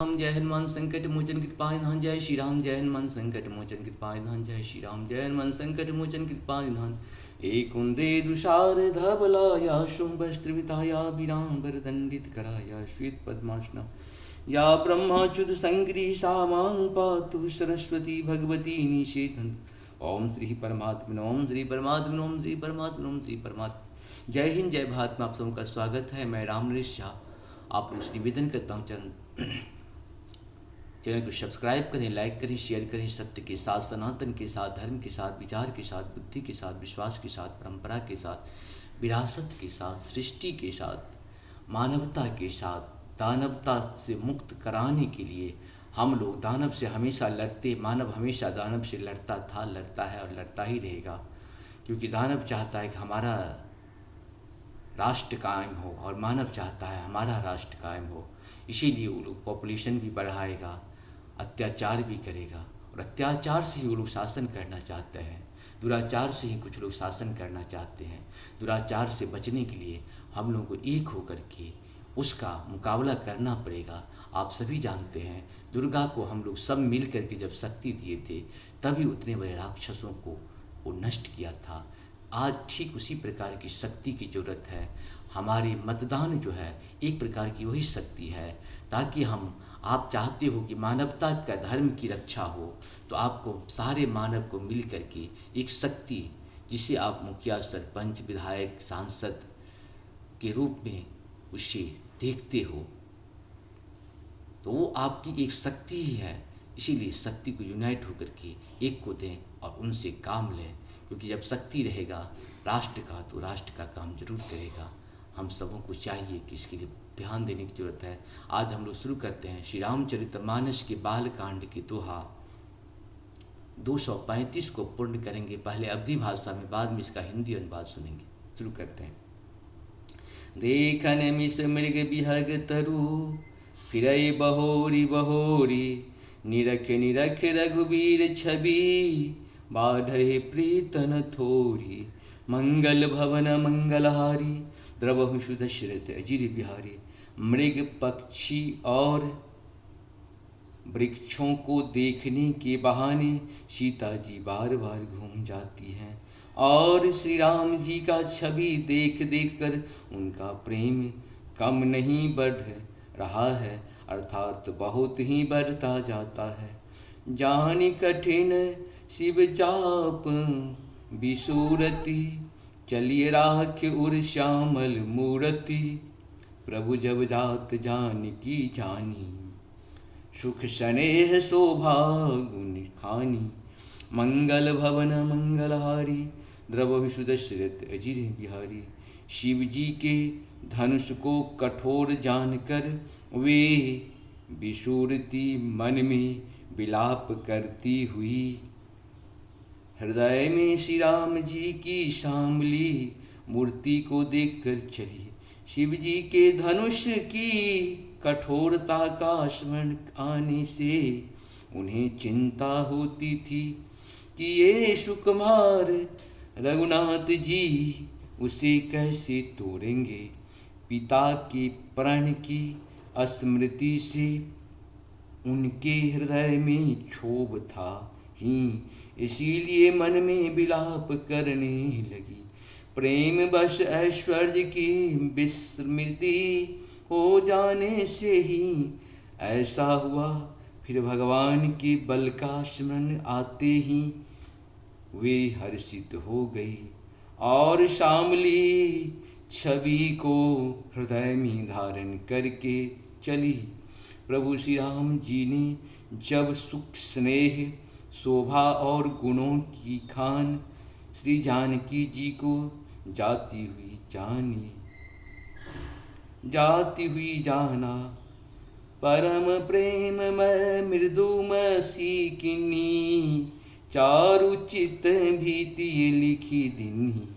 राम जय हनुमान संकट मोचन कृपानिधान जय श्री राम जय हनुमान संकट मोचन कृपानिधान जय श्री राम जय हनुमान संकट मोचन कृपानिधान एक कुंदे दुषार धबलाया शुंभस्त्रिविताया विरांबर दंडित कराया श्वेत पद्मासना या ब्रह्माच्युत संग्री सामां पातु सरस्वती भगवती निषेधन। ओम श्री परमात्मा ओम श्री परमात्मा ओम श्री परमात्मा ओम श्री परमात्मा। जय हिंद जय भारत में आप सबों का स्वागत है। मैं राम नरेश शाह आप लोग निवेदन करता हूँ चैनल को सब्सक्राइब करें, लाइक करें, शेयर करें। सत्य के साथ, सनातन के साथ, धर्म के साथ, विचार के साथ, बुद्धि के साथ, विश्वास के साथ, परंपरा के साथ, विरासत के साथ, सृष्टि के साथ, मानवता के साथ, दानवता से मुक्त कराने के लिए हम लोग दानव से हमेशा लड़ते। मानव हमेशा दानव से लड़ता था, लड़ता है और लड़ता ही रहेगा, क्योंकि दानव चाहता है कि हमारा राष्ट्र कायम हो और मानव चाहता है हमारा राष्ट्र कायम हो। इसीलिए वो लोग पॉपुलेशन भी बढ़ाएगा, अत्याचार भी करेगा, और अत्याचार से ही वो लोग शासन करना चाहते हैं। दुराचार से ही कुछ लोग शासन करना चाहते हैं। दुराचार से बचने के लिए हम लोगों को एक होकर के उसका मुकाबला करना पड़ेगा। आप सभी जानते हैं दुर्गा को हम लोग सब मिल कर के जब शक्ति दिए थे तभी उतने बड़े राक्षसों को वो नष्ट किया था। आज ठीक उसी प्रकार की शक्ति की ज़रूरत है। हमारे मतदान जो है एक प्रकार की वही शक्ति है, ताकि हम आप चाहते हो कि मानवता का धर्म की रक्षा हो, तो आपको सारे मानव को मिल कर के एक शक्ति, जिसे आप मुखिया, सरपंच, विधायक, सांसद के रूप में उसे देखते हो, तो वो आपकी एक शक्ति ही है। इसीलिए शक्ति को यूनाइट होकर के एक को दें और उनसे काम लें, क्योंकि जब शक्ति रहेगा राष्ट्र का, तो राष्ट्र का काम जरूर करेगा। हम सबों को चाहिए कि इसके लिए ध्यान देने की जरूरत है। आज हम लोग शुरू करते हैं श्री रामचरितमानस के बाल कांड के दोहा 235 को पूर्ण करेंगे। पहले अवधी भाषा में, बाद में इसका हिंदी अनुवाद सुनेंगे। शुरू करते हैं। देखन मिस मृग बिहग तरु फिरई बहोरी बहोरी, निरख निरख रघुबीर छवि बाढ़े प्रीतन थोरी। मंगल भवन मंगलहारी, द्रवहु सुदशरथ अजिर बिहारी। मृग पक्षी और वृक्षों को देखने के बहाने सीता जी बार बार घूम जाती हैं, और श्री राम जी का छवि देख देख कर उनका प्रेम कम नहीं बढ़ रहा है, अर्थात बहुत ही बढ़ता जाता है। जानी कठिन शिव चाप विसूरति, चलिए राख उर श्यामल मूरति। प्रभु जब जात जानकी जानी, सुख स्नेह शोभा गुण खानी। मंगल भवन मंगलहारी, द्रवहु सुदशरथ अजिर बिहारी। शिव जी के धनुष को कठोर जानकर वे विसूरती मन में विलाप करती हुई हृदय में श्री राम जी की शामली मूर्ति को देखकर चली। शिव जी के धनुष की कठोरता का स्मरण आने से उन्हें चिंता होती थी कि ये सुकुमार रघुनाथ जी उसे कैसे तोड़ेंगे। पिता के प्रण की स्मृति से उनके हृदय में क्षोभ था ही, इसीलिए मन में विलाप करने लगी। प्रेम वश ऐश्वर्य की विस्मृति हो जाने से ही ऐसा हुआ। फिर भगवान के बल का स्मरण आते ही वे हर्षित हो गई और शामली छवि को हृदय में धारण करके चली। प्रभु श्री राम जी ने जब सुख, स्नेह, शोभा और गुणों की खान श्री जानकी जी को जाती हुई जाना। परम प्रेम मैं मृदु मसीकिनी, चारु चित भीति लिखी दिनी।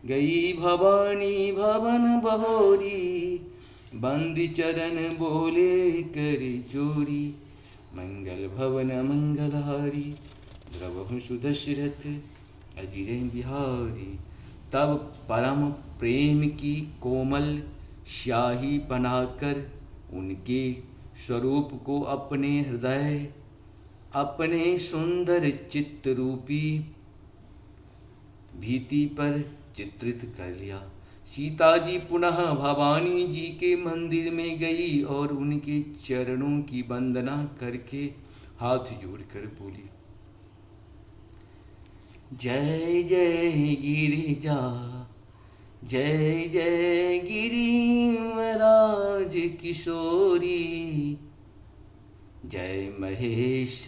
गई भवानी भवन बहोरी, बंदी चरण बोले कर जोरी। मंगल भवन मंगलहारी, द्रवहु सुदशरथ अजिर बिहारी। तब परम प्रेम की कोमल स्याही बनाकर उनके स्वरूप को अपने हृदय अपने सुंदर चित्त रूपी भीति पर चित्रित कर लिया। सीता जी पुनः भवानी जी के मंदिर में गई और उनके चरणों की वंदना करके हाथ जोड़कर बोली, जय जय गिरिजा, जय जय गिरिवराज किशोरी, जय महेश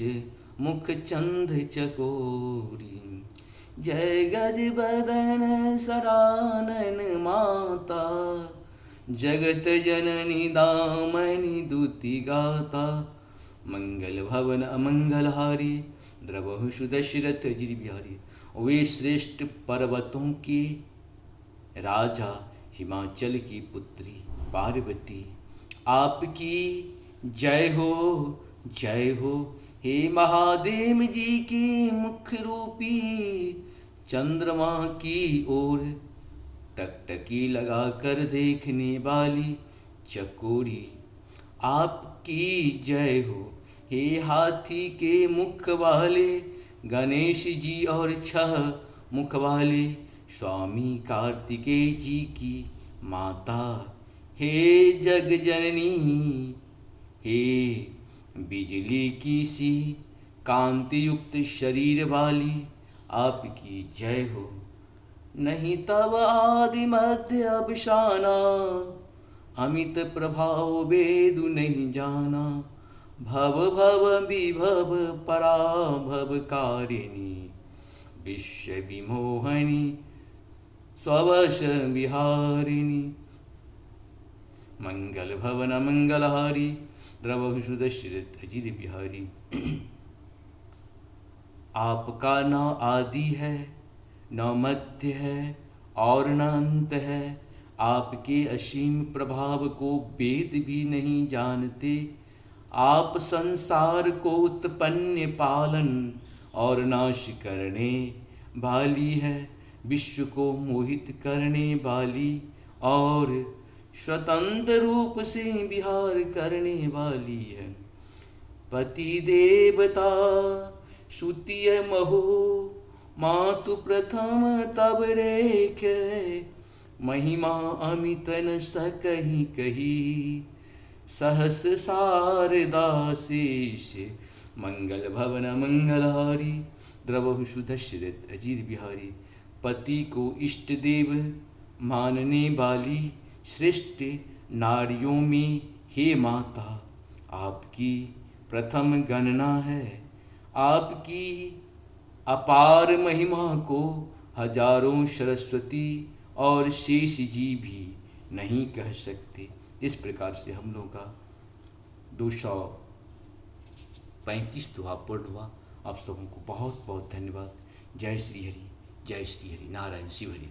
मुख चंद चकोरी, जय गज बदन सरानन माता, जगत जननी दामनी दूती गाता, मंगल भवन अमंगलहारी, द्रवहु सुदशरथ गिरि बिहारी। वे श्रेष्ठ पर्वतों के राजा हिमाचल की पुत्री पार्वती, आपकी जय हो, जय हो। हे महादेव जी की मुख रूपी चंद्रमा की ओर टकटकी लगाकर देखने वाली चकोरी, आपकी जय हो। हे हाथी के मुख वाले गणेश जी और 6 मुख वाले स्वामी कार्तिकेय जी की माता, हे जग जननी, हे बिजली की सी कांति युक्त शरीर वाली, आपकी जय हो। नहीं तब आदि मध्य अवसाना, अमित प्रभाव वेदु नहीं जाना, भव भव विभव पराभव कारिणी, विश्व विमोहनी स्ववश विहारिणी, मंगल भवन मंगलहारी, द्रवहु सुदशरथ अजिर बिहारी। आपका न आदि है, न मध्य है और न अंत है। आपके असीम प्रभाव को वेद भी नहीं जानते। आप संसार को उत्पन्न पालन और नाश करने वाली है, विश्व को मोहित करने वाली और स्वतंत्र रूप से विहार करने वाली है। पति देवता श्रुतिय महो, मातु प्रथम तब रेख, महिमा अमित न सकहि कही, सहस शारदा शेष, मंगल भवन मंगलहारी, द्रवहु सुदशरथ अजिर बिहारी। पति को इष्ट देव मानने वाली श्रेष्ठ नारियों में हे माता, आपकी प्रथम गणना है। आपकी अपार महिमा को हजारों सरस्वती और शेष जी भी नहीं कह सकते। इस प्रकार से हम लोग का 235 दोहा पूर्ण हुआ। आप सबों को बहुत बहुत धन्यवाद। जय श्री हरि, जय श्री हरि, नारायण शिव हरि।